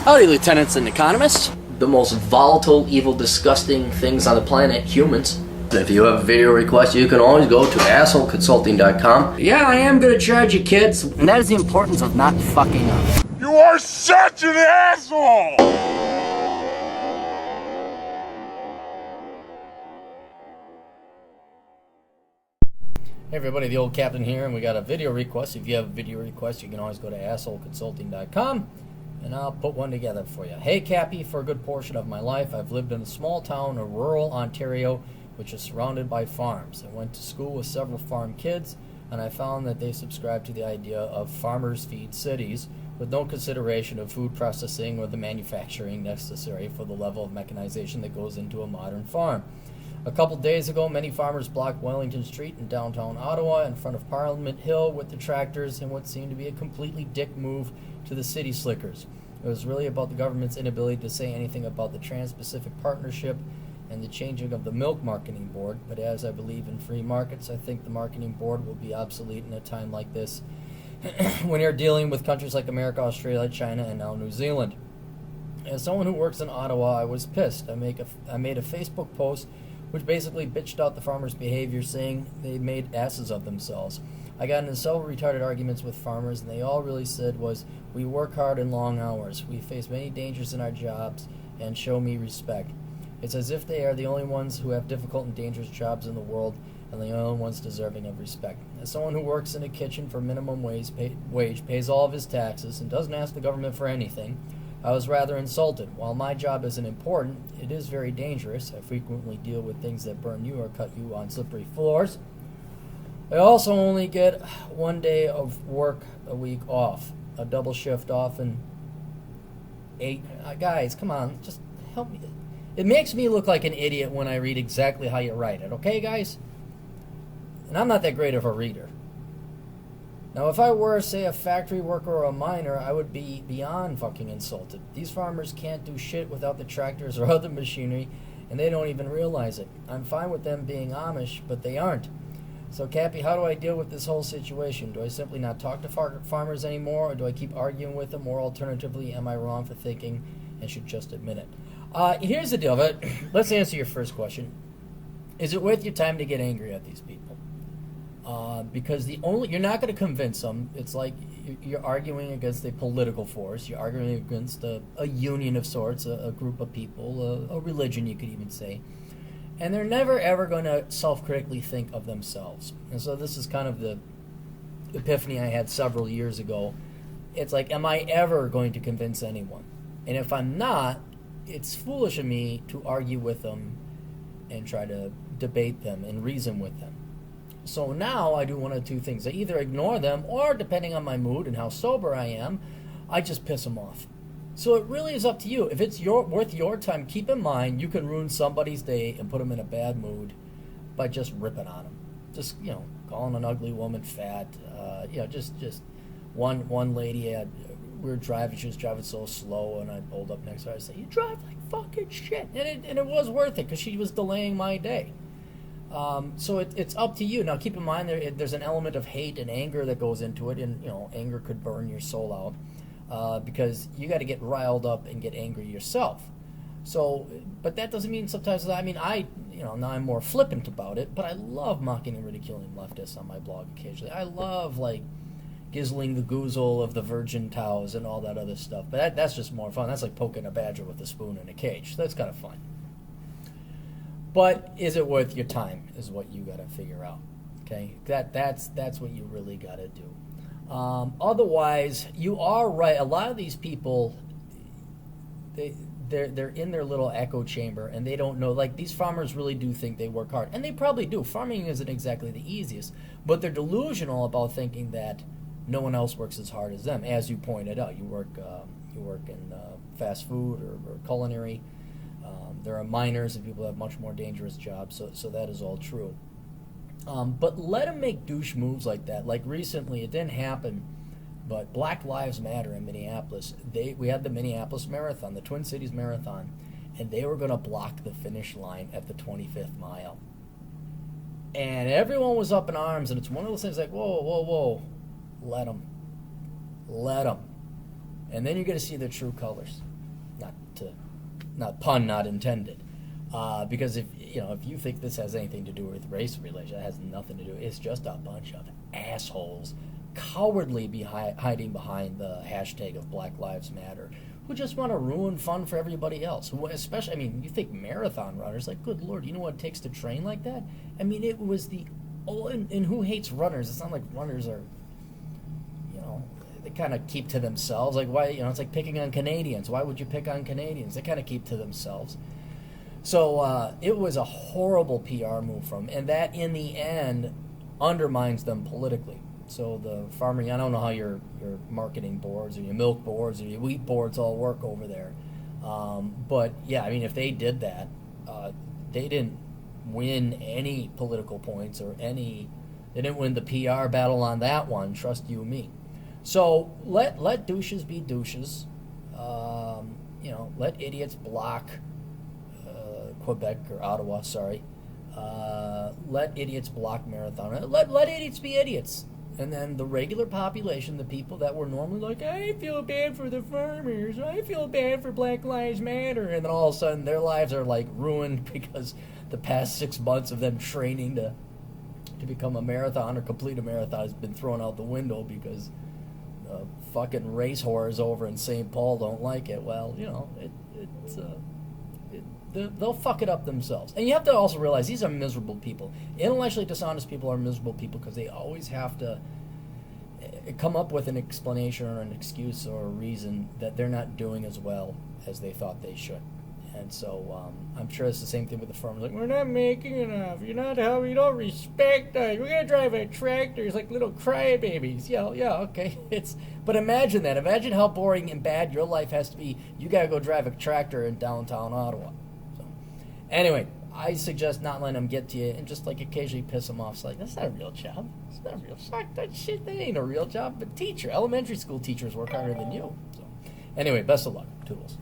Howdy, lieutenants and economists. The most volatile, evil, disgusting things on the planet, humans. If you have a video request, you can always go to assholeconsulting.com. Yeah, I am gonna charge you, kids. And that is the importance of not fucking up. You are such an asshole! Hey everybody, the old captain here, and we got a video request. If you have a video request, you can always go to assholeconsulting.com, and I'll put one together for you. Hey Cappy, for a good portion of my life, I've lived in a small town in rural Ontario, which is surrounded by farms. I went to school with several farm kids, and I found that they subscribe to the idea of farmers feed cities, with no consideration of food processing or the manufacturing necessary for the level of mechanization that goes into a modern farm. A couple days ago, many farmers blocked Wellington Street in downtown Ottawa in front of Parliament Hill with the tractors in what seemed to be a completely dick move to the city slickers. It was really about the government's inability to say anything about the Trans-Pacific Partnership and the changing of the Milk Marketing Board, but as I believe in free markets, I think the Marketing Board will be obsolete in a time like this when you're dealing with countries like America, Australia, China, and now New Zealand. As someone who works in Ottawa, I was pissed. I made a Facebook post which basically bitched out the farmers' behavior, saying they made asses of themselves. I got into several retarded arguments with farmers, and they all really said was, we work hard and long hours, we face many dangers in our jobs, and show me respect. It's as if they are the only ones who have difficult and dangerous jobs in the world, and the only ones deserving of respect. As someone who works in a kitchen for minimum wage, pays all of his taxes, and doesn't ask the government for anything, I was rather insulted. While my job isn't important, it is very dangerous. I frequently deal with things that burn you or cut you on slippery floors. I also only get 1 day of work a week off, a double shift off, and 8. Guys, come on, just help me. It makes me look like an idiot when I read exactly how you write it, okay, guys? And I'm not that great of a reader. Now, if I were, say, a factory worker or a miner, I would be beyond fucking insulted. These farmers can't do shit without the tractors or other machinery, and they don't even realize it. I'm fine with them being Amish, but they aren't. So, Cappy, how do I deal with this whole situation? Do I simply not talk to farmers anymore, or do I keep arguing with them, or alternatively, am I wrong for thinking and should just admit it? Here's the deal. Let's answer your first question. Is it worth your time to get angry at these people? Because you're not going to convince them. It's like you're arguing against a political force. You're arguing against a union of sorts, a group of people, a religion, you could even say. And they're never, ever going to self-critically think of themselves. And so this is kind of the epiphany I had several years ago. It's like, am I ever going to convince anyone? And if I'm not, it's foolish of me to argue with them and try to debate them and reason with them. So now I do one of two things. I either ignore them, or depending on my mood and how sober I am, I just piss them off. So it really is up to you. If it's worth your time, keep in mind you can ruin somebody's day and put them in a bad mood by just ripping on them. Just, calling an ugly woman fat. Just one lady we were driving, she was driving so slow, and I pulled up next to her. I said, you drive like fucking shit. And it was worth it because she was delaying my day. So it's up to you. Now, keep in mind there's an element of hate and anger that goes into it, and anger could burn your soul out because you got to get riled up and get angry yourself. So, but that doesn't mean sometimes. Now I'm more flippant about it, but I love mocking and ridiculing leftists on my blog occasionally. I love gizzling the goozle of the virgin cows and all that other stuff. But that's just more fun. That's like poking a badger with a spoon in a cage. That's kind of fun. But is it worth your time is what you got to figure out, okay? That's what you really got to do. Otherwise, you are right. A lot of these people, they're in their little echo chamber, and they don't know. Like, these farmers really do think they work hard, and they probably do. Farming isn't exactly the easiest, but they're delusional about thinking that no one else works as hard as them. As you pointed out, you work in fast food or culinary. There are miners and people who have much more dangerous jobs, so that is all true. But let them make douche moves like that. Like recently, it didn't happen, but Black Lives Matter in Minneapolis, we had the Minneapolis Marathon, the Twin Cities Marathon, and they were going to block the finish line at the 25th mile. And everyone was up in arms, and it's one of those things like, whoa, let them. And then you're going to see their true colors. not pun not intended. Because if you think this has anything to do with race relations, it has nothing to do. It's just a bunch of assholes cowardly hiding behind the hashtag of Black Lives Matter, who just want to ruin fun for everybody else. Who, especially, I mean, you think marathon runners, like, good Lord, you know what it takes to train like that? I mean, it was and who hates runners? It's not like runners are, they kind of keep to themselves. Like, why, it's like picking on Canadians. Why would you pick on Canadians? They kind of keep to themselves. So it was a horrible PR move from, and that in the end undermines them politically. So the farmer, I don't know how your marketing boards or your milk boards or your wheat boards all work over there. But yeah, I mean, if they did that, they didn't win any political points they didn't win the PR battle on that one, trust you me. So let douches be douches. Let idiots block Quebec or Ottawa, sorry. Let idiots block marathon. Let idiots be idiots. And then the regular population, the people that were normally like, I feel bad for the farmers, I feel bad for Black Lives Matter, and then all of a sudden their lives are like ruined because the past 6 months of them training to become a marathon or complete a marathon has been thrown out the window because fucking race whores over in St. Paul don't like it. Well, they'll fuck it up themselves. And you have to also realize these are miserable people. Intellectually dishonest people are miserable people because they always have to come up with an explanation or an excuse or a reason that they're not doing as well as they thought they should. And so I'm sure it's the same thing with the farmers. Like, we're not making enough. You're not helping. You don't respect us. We're going to drive a tractor. It's like little crybabies. Yeah, okay. But imagine that. Imagine how boring and bad your life has to be. You got to go drive a tractor in downtown Ottawa. Anyway, I suggest not letting them get to you and just like occasionally piss them off. It's like, that's not a real job. It's not a real job. That ain't a real job. But elementary school teachers work harder than you. So, anyway, best of luck. Toodles.